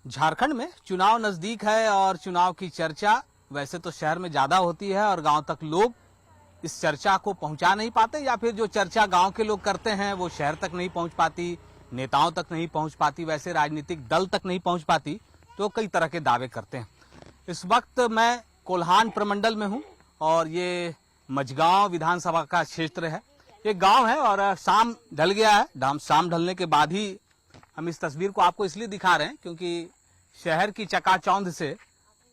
झारखंड में चुनाव नजदीक है और चुनाव की चर्चा वैसे तो शहर में ज्यादा होती है और गांव तक लोग इस चर्चा को पहुंचा नहीं पाते, या फिर जो चर्चा गांव के लोग करते हैं वो शहर तक नहीं पहुंच पाती, नेताओं तक नहीं पहुंच पाती, वैसे राजनीतिक दल तक नहीं पहुंच पाती, तो कई तरह के दावे करते हैं। इस वक्त मैं कोल्हान प्रमंडल में हूं और ये मझगांव विधानसभा का क्षेत्र है। ये गांव है और शाम ढल गया है। शाम ढलने के बाद ही हम इस तस्वीर को आपको इसलिए दिखा रहे हैं क्योंकि शहर की चकाचौंध से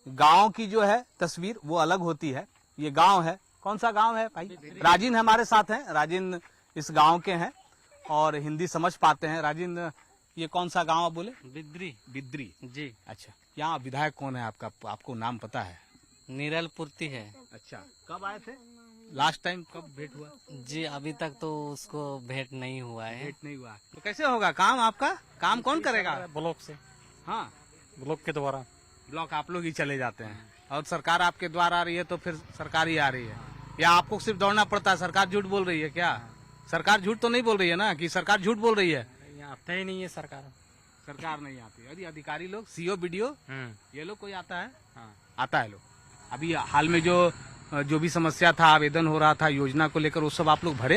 गांव की जो है तस्वीर वो अलग होती है। ये गांव है, कौन सा गांव है भाई? राजिन हमारे साथ हैं। राजिन इस गांव के हैं और हिंदी समझ पाते हैं। राजिन, ये कौन सा गांव आप बोले? बिद्री। बिद्री जी। अच्छा, यहाँ विधायक कौन है आपका? आपको नाम पता है? नीरल पूर्ति है। अच्छा, कब आए थे लास्ट टाइम? कब भेंट हुआ? जी, अभी तक तो उसको भेंट नहीं हुआ है। भेंट नहीं हुआ तो कैसे होगा काम? आपका काम कौन करेगा? ब्लॉक से, हाँ, ब्लॉक के द्वारा। ब्लॉक आप लोग ही चले जाते हैं और सरकार आपके द्वारा आ रही है तो फिर सरकार ही आ रही है, या आपको सिर्फ दौड़ना पड़ता है? सरकार झूठ बोल रही है क्या? सरकार झूठ तो नहीं बोल रही है ना कि सरकार झूठ बोल रही है? यहाँ आता ही नहीं है सरकार। सरकार नहीं आती। अरे अधिकारी लोग, सीओ बीडीओ, ये लोग कोई आता है? हाँ। आता है लोग। अभी हाल में जो भी समस्या था, आवेदन हो रहा था योजना को लेकर, वो सब आप लोग भरे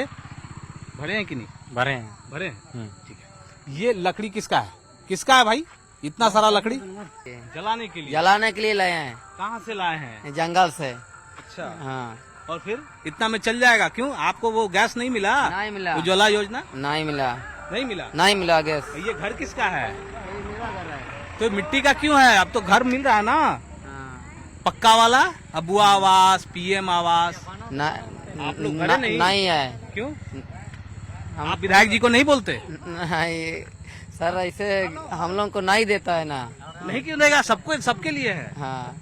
हैं कि नहीं? भरे हैं। भरे हैं, ठीक है। ये लकड़ी किसका है? किसका है भाई इतना सारा लकड़ी? जलाने के लिए लाए हैं। कहाँ से लाए हैं? जंगल से। अच्छा, हाँ। और फिर इतना में चल जाएगा? क्यों, आपको वो गैस नहीं मिला? नहीं मिला। उज्ज्वला योजना नहीं मिला। नहीं मिला गैस। ये घर किसका है? तो मिट्टी का क्यों है? अब तो घर मिल रहा है ना, पक्का वाला, अबुआ आवास, पीएम आवास। आप लोग भरे नहीं है। क्यों? आप विधायक जी को नहीं बोलते? नहीं सर, ऐसे हम लोग को नहीं देता है ना। नहीं क्यों देगा? सबको, सबके लिए है। हाँ,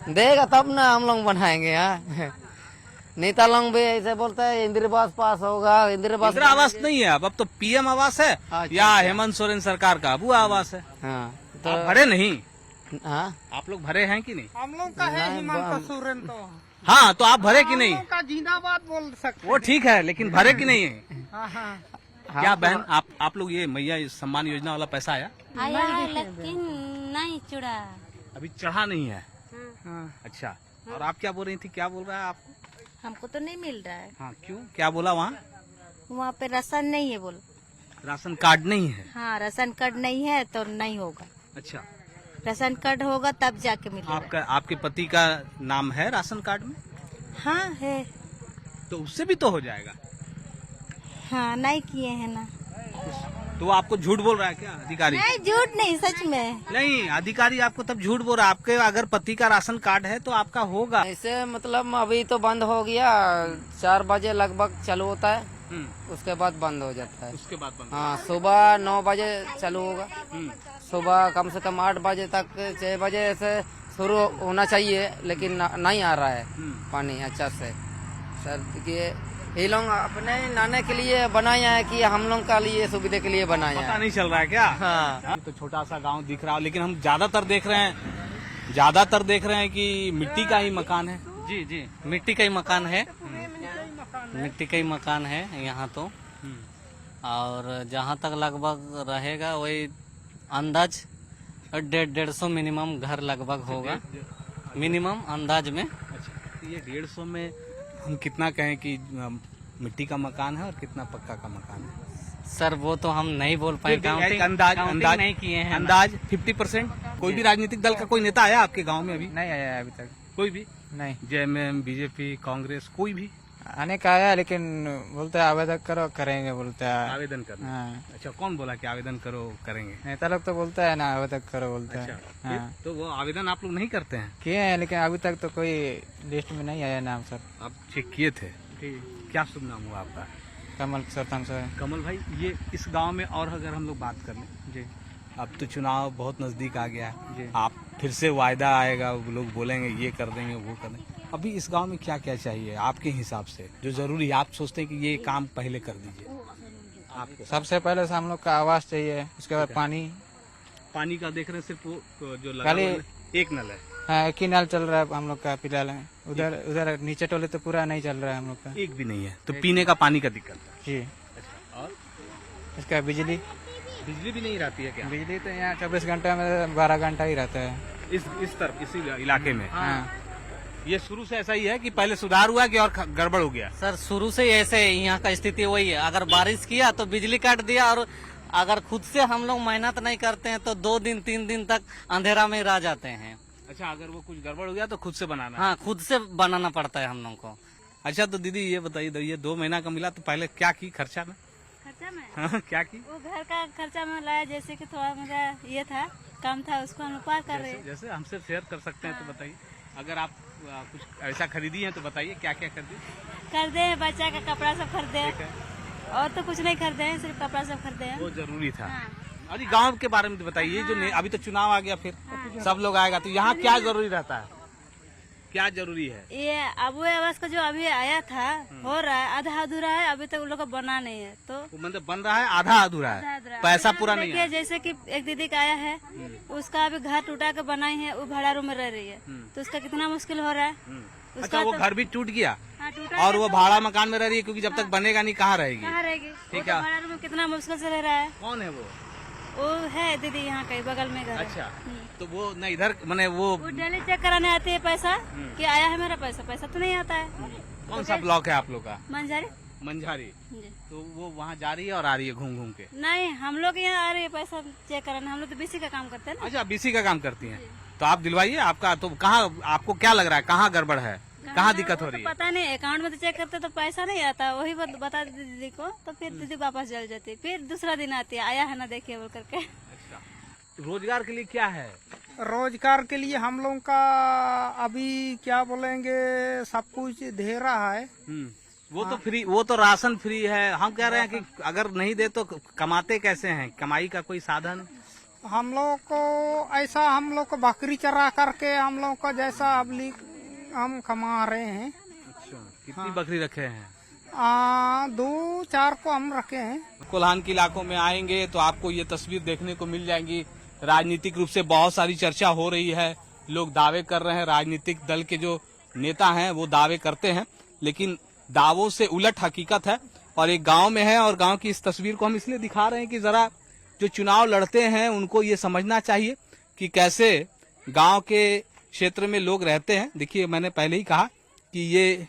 देगा तब ना हम लोग बनाएंगे। हाँ, नेता लोग भी ऐसे बोलते हैं इंदिरा आवास पास होगा। इंदिरा आवास नहीं है अब तो पीएम आवास है। या हेमंत सोरेन सरकार का अबुआ आवास है। हाँ, तो आप भरे नहीं? हाँ, आप लोग भरे हैं कि नहीं? हम लोग का है हेमंत सोरेन तो। हाँ, तो आप भरे कि नहीं? का जिंदाबाद बोल सकते। वो ठीक है, लेकिन भरे कि नहीं है? हाँ। क्या बहन, आप लोग ये मैया सम्मान योजना वाला पैसा आया है लेकिन नहीं चढ़ा, अभी चढ़ा नहीं है? हाँ। अच्छा, और आप क्या बोल रही थी? क्या बोल रहा है आपको? हमको तो नहीं मिल रहा है। हाँ, क्यों, क्या बोला? वहाँ पे राशन नहीं है बोल। राशन कार्ड नहीं है? हाँ, राशन कार्ड नहीं है तो नहीं होगा। अच्छा, राशन कार्ड होगा तब जाके मिलेगा। आपके पति का नाम है राशन कार्ड में? हाँ है। तो उससे भी तो हो जाएगा। हाँ, नहीं किए हैं ना। तो आपको झूठ बोल रहा है क्या अधिकारी? नहीं, झूठ नहीं, सच में। नहीं, अधिकारी आपको तब झूठ बोल रहा है। आपके अगर पति का राशन कार्ड है तो आपका होगा। ऐसे मतलब अभी तो बंद हो गया, 4 बजे लगभग चालू होता है, उसके बाद बंद हो जाता है। उसके बाद बंद? हाँ, सुबह 9 बजे चालू होगा। सुबह कम से कम 8 बजे तक, 6 बजे से शुरू होना चाहिए, लेकिन नहीं आ रहा है पानी अच्छा से। सर ये लोग अपने लाने के लिए बनाया है कि हम लोग का लिए सुविधा के लिए बनाया है? पता नहीं चल रहा है क्या? हाँ। तो छोटा सा गांव दिख रहा है, लेकिन हम ज्यादातर देख रहे हैं कि मिट्टी का ही मकान है। जी, मिट्टी का ही मकान है। मिट्टी का ही मकान है यहाँ तो। और जहाँ तक लगभग रहेगा वही अंदाज 150 मिनिमम घर लगभग होगा, मिनिमम अंदाज में। अच्छा, ये 150 में हम कितना कहें कि मिट्टी का मकान है और कितना पक्का का मकान है? सर वो तो हम नहीं बोल पाए, अंदाज नहीं किए हैं। अंदाज 50%। कोई भी राजनीतिक दल का कोई नेता आया आपके गांव में? अभी नहीं आया अभी तक कोई भी नहीं। जेएमएम, बीजेपी, कांग्रेस, कोई भी आने का आया, लेकिन बोलते हैं आवेदन करो, करेंगे बोलते हैं। आवेदन करना? हाँ। अच्छा, कौन बोला कि आवेदन करो करेंगे? नेता लोग तो बोलते हैं ना आवेदन करो बोलते हैं। अच्छा, हाँ। तो वो आवेदन आप लोग नहीं करते हैं? किए हैं, लेकिन अभी तक तो कोई लिस्ट में नहीं आया नाम सर। आप चेक किए थे? क्या शुभ नाम हुआ आपका? कमल सरतम सर। कमल भाई, ये इस गांव में और अगर हम लोग बात कर लें जी, अब तो चुनाव बहुत नजदीक आ गया है जी। आप फिर से वायदा आएगा, वो लोग बोलेंगे ये कर देंगे वो कर देंगे। अभी इस गांव में क्या क्या चाहिए आपके हिसाब से जो जरूरी है? आप सोचते हैं कि ये काम पहले कर दीजिए आपको? सबसे पहले से हम लोग का आवास चाहिए, उसके बाद पानी का देख रहे हैं सिर्फ वो जो लगा खाली हुआ है, एक नल है। हाँ, एक ही नल चल रहा है हम लोग का फिलहाल। उधर नीचे टोले तो पूरा नहीं चल रहा है हम लोग का। एक भी नहीं है, तो पीने का पानी का दिक्कत है। जी। अच्छा, और इसका बिजली बिजली भी नहीं रहती है क्या बिजली तो यहाँ 24 घंटे में 12 घंटा ही रहता है। इस तरफ इसी इलाके में? हाँ। ये शुरू से ऐसा ही है कि पहले सुधार हुआ कि और गड़बड़ हो गया? सर शुरू से ही ऐसे यहाँ का स्थिति वही है, अगर बारिश किया तो बिजली काट दिया, और अगर खुद से हम लोग मेहनत नहीं करते हैं तो 2 दिन 3 दिन तक अंधेरा में रह जाते हैं। अच्छा, अगर वो कुछ गड़बड़ हो गया तो खुद से बनाना? हाँ, खुद से बनाना पड़ता है हम लोग को। अच्छा, तो दीदी ये बताइए, ये 2 महीना का मिला तो पहले क्या की खर्चा में? खर्चा में हाँ, क्या की? वो घर का खर्चा में लाया, जैसे कि थोड़ा मेरा ये था काम था, उसको हम पार कर रहे हैं। जैसे हमसे शेयर कर सकते हैं तो बताइए। अगर आप कुछ ऐसा खरीदी है तो बताइए क्या क्या खरीदी? खरीदे हैं, बच्चा का कपड़ा सब खरीदे हैं, ठीक है। और तो कुछ नहीं खरीदे हैं, सिर्फ कपड़ा सब खरीदे हैं। वो जरूरी था। हाँ। अरे गांव के बारे में तो बताइए, जो अभी तो चुनाव आ गया, फिर सब लोग आएगा तो यहाँ क्या जरूरी रहता है, क्या जरूरी है? ये अबू आवास का जो अभी आया था हो रहा है, आधा अधूरा है, अभी तक उन लोग का बना नहीं है। तो वो मतलब बन रहा है, आधा अधूरा है, पैसा पूरा नहीं देखिए, है। जैसे कि एक दीदी का आया है, उसका अभी घर टूटा के बनाई है, वो भाड़ा रूम में रह रही है, तो उसका कितना मुश्किल हो रहा है। अच्छा, वो घर भी टूट गया हाँ, टूटा और वो भाड़ा मकान में रह रही है, क्योंकि जब तक बनेगा नहीं कहाँ रहेगी? कहाँ रहेगी? ठीक वो तो है। भाड़ा रूम में कितना मुश्किल से रह रहा है। कौन है वो है दीदी यहाँ कहीं बगल में घर है। अच्छा, तो वो न इधर मैंने वो वो डेली चेक कराने आती है पैसा कि आया है मेरा पैसा, पैसा तो नहीं आता है। कौन सा ब्लॉक है आप लोग का? मंझारी मंझारी। जी। तो वो वहाँ जा रही है और आ रही है घूम घूम के? नहीं, हम लोग यहाँ आ रहे हैं पैसा चेक कराने, हम लोग तो बीसी का काम करते हैं ना। अच्छा, बीसी का काम करती हैं, तो आप दिलवाइए। आपका तो कहाँ, आपको क्या लग रहा है कहाँ गड़बड़ है, कहाँ दिक्कत हो रही है? पता नहीं, अकाउंट में तो चेक करते तो पैसा नहीं आता, वही बता दी दीदी को, तो फिर दीदी वापस चल जाती, फिर दूसरा दिन आती है, आया है ना देखिए बोल करके। अच्छा, रोजगार के लिए क्या है? रोजगार के लिए हम लोगों का अभी क्या बोलेंगे, सब कुछ दे रहा है। वो तो फ्री, वो तो राशन फ्री है। हम कह रहे हैं कि अगर नहीं दे तो कमाते कैसे हैं, कमाई का कोई साधन? हम लोग को ऐसा, हम लोग को बकरी चरा करके हम लोग को जैसा अबली हम कमा रहे हैं। अच्छा, कितनी बकरी रखे हैं? 2-4 को हम रखे हैं। कोल्हान के इलाकों में आएंगे तो आपको ये तस्वीर देखने को मिल जाएंगी। राजनीतिक रूप से बहुत सारी चर्चा हो रही है, लोग दावे कर रहे हैं, राजनीतिक दल के जो नेता हैं वो दावे करते हैं, लेकिन दावों से उलट हकीकत है। और एक गांव में है, और गांव की इस तस्वीर को हम इसलिए दिखा रहे हैं कि जरा जो चुनाव लड़ते हैं उनको ये समझना चाहिए कि कैसे गांव के क्षेत्र में लोग रहते हैं। देखिए, मैंने पहले ही कहा कि ये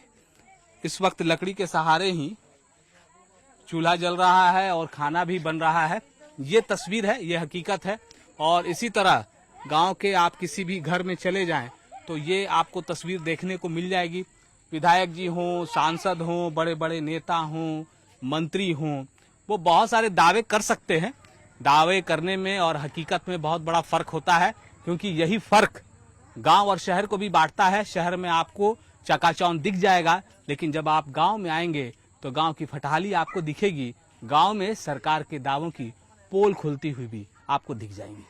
इस वक्त लकड़ी के सहारे ही चूल्हा जल रहा है और खाना भी बन रहा है। ये तस्वीर है, ये हकीकत है। और इसी तरह गांव के आप किसी भी घर में चले जाएं तो ये आपको तस्वीर देखने को मिल जाएगी। विधायक जी हों, सांसद हों, बड़े बड़े नेता हों, मंत्री हों, वो बहुत सारे दावे कर सकते हैं। दावे करने में और हकीकत में बहुत बड़ा फर्क होता है, क्योंकि यही फर्क गांव और शहर को भी बांटता है। शहर में आपको चकाचौंध दिख जाएगा, लेकिन जब आप गांव में आएंगे तो गांव की फटहाली आपको दिखेगी। गांव में सरकार के दावों की पोल खुलती हुई भी आपको दिख जाएंगी।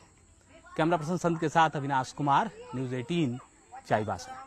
कैमरा पर्सन संत के साथ अविनाश कुमार, न्यूज़ 18 चाईबासा।